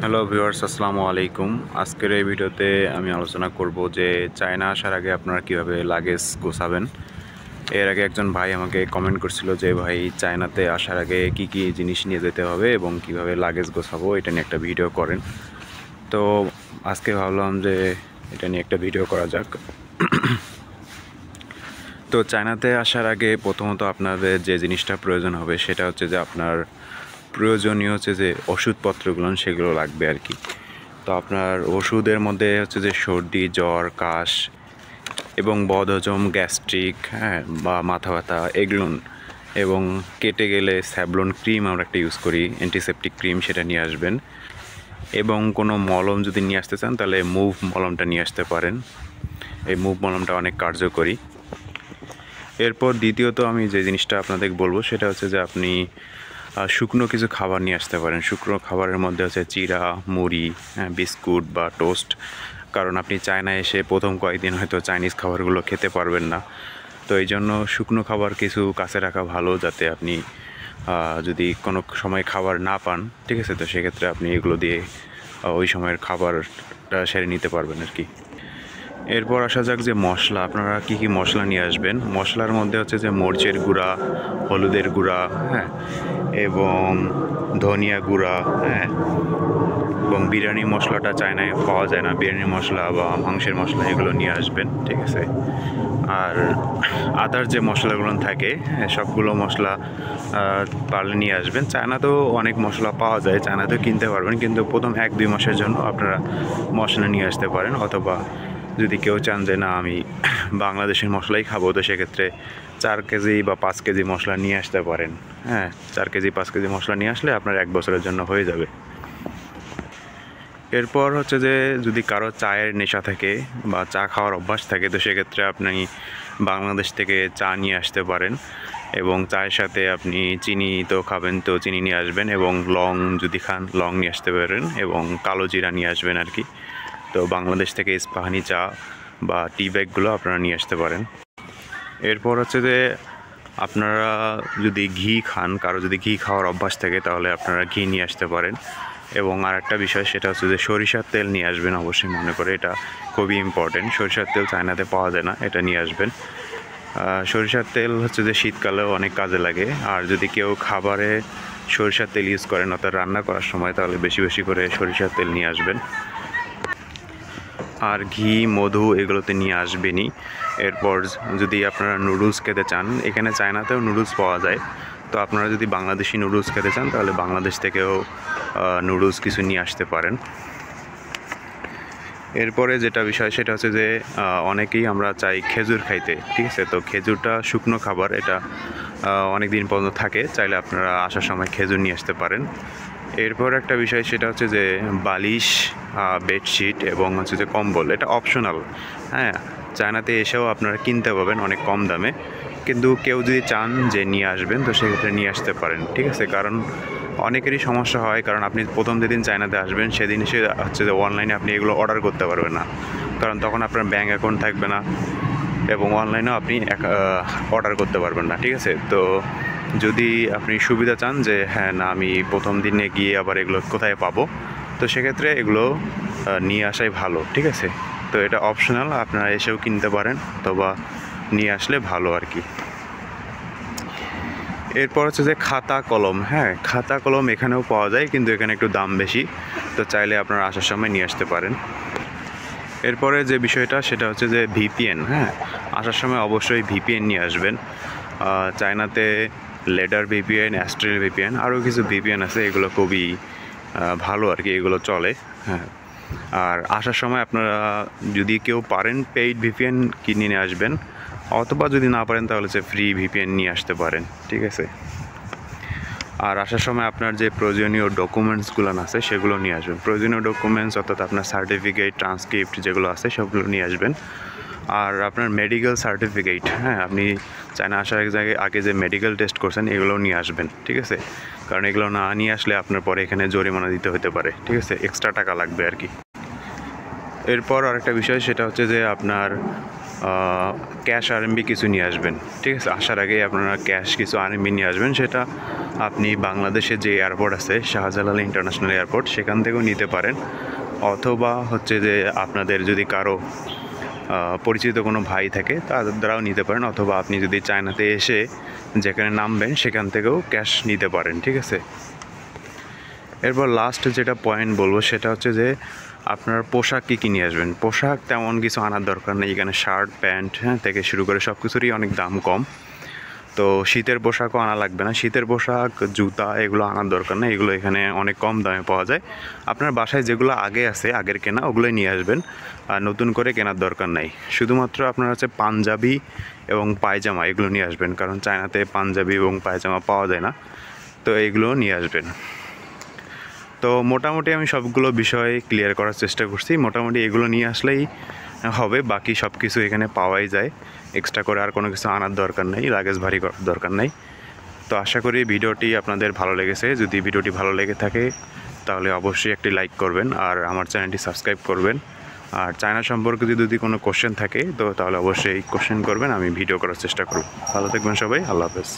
Hello viewers, আসসালামু আলাইকুম। আজকের এই ভিডিওতে আমি আলোচনা করব যে চায়না আসার আগে আপনারা কিভাবে লাগেজ গোছাবেন। এর আগে একজন ভাই আমাকে কমেন্ট করছিল যে ভাই, চায়নাতে আসার আগে কি কি জিনিস নিয়ে যেতে হবে এবং কিভাবে লাগেজ গোছাবো এটা নিয়ে একটা ভিডিও করেন। তো আজকে ভাবলাম যে এটা নিয়ে একটা ভিডিও করা যাক। তো চায়নাতে আসার আগে প্রথমত আপনাদের যে জিনিসটা প্রয়োজন হবে সেটা হচ্ছে যে আপনার প্রয়োজনীয় হচ্ছে যে ওষুধপত্রগুলো সেগুলো লাগবে আর কি। তো আপনার ওষুধের মধ্যে হচ্ছে যে সর্দি, জ্বর, কাশ এবং বদহজম, গ্যাস্ট্রিক, বা মাথা ব্যথা এগুলো, এবং কেটে গেলে স্যাভলন ক্রিম আমরা একটা ইউজ করি, অ্যান্টিসেপটিক ক্রিম, সেটা নিয়ে আসবেন। এবং কোনো মলম যদি নিয়ে আসতে চান তাহলে মুভ মলমটা নিয়ে আসতে পারেন। এই মুভ মলমটা অনেক কার্যকরী। এরপর দ্বিতীয়ত আমি যে জিনিসটা আপনাদের বলবো সেটা হচ্ছে যে আপনি শুকনো কিছু খাবার নিয়ে আসতে পারেন। শুকনো খাবারের মধ্যে হচ্ছে চিড়া, মুড়ি, বিস্কুট বা টোস্ট। কারণ আপনি চায়নায় এসে প্রথম কয়েকদিন হয়তো চাইনিজ খাবারগুলো খেতে পারবেন না। তো এই জন্য শুকনো খাবার কিছু কাছে রাখা ভালো, যাতে আপনি যদি কোনো সময় খাবার না পান, ঠিক আছে, তো সেক্ষেত্রে আপনি এগুলো দিয়ে ওই সময়ের খাবারটা সেরে নিতে পারবেন আর কি। এরপর আসা যাক যে মশলা, আপনারা কি কি মশলা নিয়ে আসবেন। মশলার মধ্যে হচ্ছে যে মরিচের গুঁড়া, হলুদের গুঁড়া, এবং ধনিয়া গুঁড়া, এবং বিরিয়ানি মশলাটা চায়নায় পাওয়া যায় না, বিরিয়ানি মশলা বা মাংসের মশলা এগুলো নিয়ে আসবেন, ঠিক আছে। আর আদার যে মশলাগুলো থাকে, সবগুলো মশলা পারলে নিয়ে আসবেন। চায়নাতেও অনেক মশলা পাওয়া যায়, চায়নাতেও কিনতে পারবেন, কিন্তু প্রথম 1-2 মাসের জন্য আপনারা মশলা নিয়ে আসতে পারেন। অথবা যদি কেউ চান যে না আমি বাংলাদেশের মশলাই খাবো, তো সেক্ষেত্রে 4 কেজি বা 5 কেজি মশলা নিয়ে আসতে পারেন। 4 কেজি 5 কেজি মশলা নিয়ে আসলে আপনার 1 বছরের জন্য হয়ে যাবে। এরপর হচ্ছে যে যদি কারো চায়ের নেশা থাকে বা চা খাওয়ার অভ্যাস থাকে, তো সেক্ষেত্রে আপনি বাংলাদেশ থেকে চা নিয়ে আসতে পারেন। এবং চায়ের সাথে আপনি চিনি তো খাবেন, তো চিনি নিয়ে আসবেন, এবং লং যদি খান লং নিয়ে আসতে পারেন, এবং কালো জিরা নিয়ে আসবেন আর কি। তো বাংলাদেশ থেকে ইস্পাহানি চা বা টি ব্যাগগুলো আপনারা নিয়ে আসতে পারেন। এরপর হচ্ছে যে আপনারা যদি ঘি খান, কারো যদি ঘি খাওয়ার অভ্যাস থাকে, তাহলে আপনারা ঘি নিয়ে আসতে পারেন। এবং আরেকটা বিষয় সেটা হচ্ছে যে সরিষার তেল নিয়ে আসবেন অবশ্যই, মনে করে এটা খুবই ইম্পর্টেন্ট। সরিষার তেল চায়নাতে পাওয়া যায় না, এটা নিয়ে আসবেন। সরিষার তেল হচ্ছে যে শীতকালেও অনেক কাজে লাগে। আর যদি কেউ খাবারে সরিষার তেল ইউজ করেন অর্থাৎ রান্না করার সময়, তাহলে বেশি বেশি করে সরিষার তেল নিয়ে আসবেন। আর ঘি, মধু এগুলোতে নিয়ে আসবেনই। এরপর যদি আপনারা নুডলস খেতে চান, এখানে চায়নাতেও নুডলস পাওয়া যায়। তো আপনারা যদি বাংলাদেশি নুডলস খেতে চান তাহলে বাংলাদেশ থেকেও নুডলস কিছু নিয়ে আসতে পারেন। এরপরে যেটা বিষয় সেটা হচ্ছে যে অনেকেই আমরা চাই খেজুর খাইতে, ঠিক আছে। তো খেজুরটা শুকনো খাবার, এটা অনেক দিন পর্যন্ত থাকে, চাইলে আপনারা আসার সময় খেজুর নিয়ে আসতে পারেন। এরপর একটা বিষয় সেটা হচ্ছে যে বালিশ, বেডশিট এবং হচ্ছে যে কম্বল, এটা অপশনাল। চায়নাতে এসেও আপনারা কিনতে পাবেন অনেক কম দামে, কিন্তু কেউ যদি চান যে নিয়ে আসবেন, তো সেক্ষেত্রে নিয়ে আসতে পারেন, ঠিক আছে। কারণ অনেকেরই সমস্যা হয়, কারণ আপনি প্রথম যেদিন চায়নাতে আসবেন সেদিন এসে হচ্ছে যে অনলাইনে আপনি এগুলো অর্ডার করতে পারবেন না, কারণ তখন আপনার ব্যাঙ্ক অ্যাকাউন্ট থাকবে না, এবং অনলাইনেও আপনি অর্ডার করতে পারবেন না, ঠিক আছে। তো যদি আপনি সুবিধা চান যে না আমি প্রথম দিনে গিয়ে আবার এগুলো কোথায় পাবো, তো সেক্ষেত্রে এগুলো নিয়ে আসাই ভালো, ঠিক আছে। তো এটা অপশনাল, আপনারা এসেও কিনতে পারেন, অথবা নিয়ে আসলে ভালো আর কি। এরপর হচ্ছে যে খাতা কলম, খাতা কলম এখানেও পাওয়া যায়, কিন্তু এখানে একটু দাম বেশি। তো চাইলে আপনারা আসার সময় নিয়ে আসতে পারেন। এরপরে যে বিষয়টা সেটা হচ্ছে যে ভিপিএন, আসার সময় অবশ্যই ভিপিএন নিয়ে আসবেন। চায়নাতে লেডার ভিপিএন, অ্যাস্ট্রেল ভিপিএন, আরও কিছু ভিপিএন আছে, এগুলো খুবই ভালো আর কি, এগুলো চলে। আর আসার সময় আপনারা যদি কেউ পারেন পেইড ভিপিএন কিনে নিয়ে আসবেন, অথবা যদি না পারেন তাহলে সে ফ্রি ভিপিএন নিয়ে আসতে পারেন, ঠিক আছে। আর আসার সময় আপনার যে প্রয়োজনীয় ডকুমেন্টসগুলো আছে সেগুলো নিয়ে আসবেন। প্রয়োজনীয় ডকুমেন্টস অর্থাৎ আপনার সার্টিফিকেট, ট্রান্সক্রিপ্ট যেগুলো আছে সবগুলো নিয়ে আসবেন। আর আপনার মেডিকেল সার্টিফিকেট, আপনি চায়না আসার আগে যে মেডিকেল টেস্ট করছেন এগুলোও নিয়ে আসবেন, ঠিক আছে। কারণ এগুলো না নিয়ে আসলে আপনার পরে এখানে জরিমানা দিতে হতে পারে, ঠিক আছে, এক্সট্রা টাকা লাগবে আর কি। এরপর আরেকটা বিষয় সেটা হচ্ছে যে আপনার ক্যাশ আরএমবি কিছু নিয়ে আসবেন, ঠিক আছে। আসার আগে আপনারা ক্যাশ কিছু আরএমবি নিয়ে আসবেন। সেটা আপনি বাংলাদেশে যে এয়ারপোর্ট আছে শাহজালাল ইন্টারন্যাশনাল এয়ারপোর্ট, সেখান থেকেও নিতে পারেন, অথবা হচ্ছে যে আপনাদের যদি কারো পরিচিত কোনো ভাই থাকে তাদের দ্বারাও নিতে পারেন, অথবা আপনি যদি চায়নাতে এসে যেখানে নামবেন সেখান থেকেও ক্যাশ নিতে পারেন, ঠিক আছে। এরপর লাস্ট যেটা পয়েন্ট বলবো সেটা হচ্ছে যে আপনার পোশাক কী নিয়ে আসবেন। পোশাক তেমন কিছু আনার দরকার নেই, এখানে শার্ট প্যান্ট থেকে শুরু করে সব কিছুরই অনেক দাম কম। তো শীতের পোশাকও আনা লাগবে না, শীতের পোশাক জুতা এগুলো আনার দরকার নেই, এগুলো এখানে অনেক কম দামে পাওয়া যায়। আপনার বাসায় যেগুলো আগে আছে আগের কেনা ওগুলোই নিয়ে আসবেন, আর নতুন করে কেনার দরকার নাই। শুধুমাত্র আপনার হচ্ছে পাঞ্জাবি এবং পায়জামা এগুলো নিয়ে আসবেন, কারণ চায়নাতে পাঞ্জাবি এবং পায়জামা পাওয়া যায় না, তো এগুলো নিয়ে আসবেন। তো মোটামুটি আমি সবগুলো বিষয় ক্লিয়ার করার চেষ্টা করছি, মোটামুটি এগুলো নিয়ে আসলেই হবে, বাকি সব কিছু এখানে পাওয়াই যায়, এক্সট্রা করে আর কোনো কিছু আনার দরকার নেই, লাগেজ ভারী করার দরকার নেই। তো আশা করি ভিডিওটি আপনাদের ভালো লেগেছে। যদি ভিডিওটি ভালো লেগে থাকে তাহলে অবশ্যই একটি লাইক করবেন আর আমার চ্যানেলটি সাবস্ক্রাইব করবেন। আর চায়না সম্পর্কে যদি কোনো কোশ্চেন থাকে তো তাহলে অবশ্যই কোশ্চেন করবেন, আমি ভিডিও করার চেষ্টা করব। ভালো থাকবেন সবাই, আল্লাহ হাফেজ।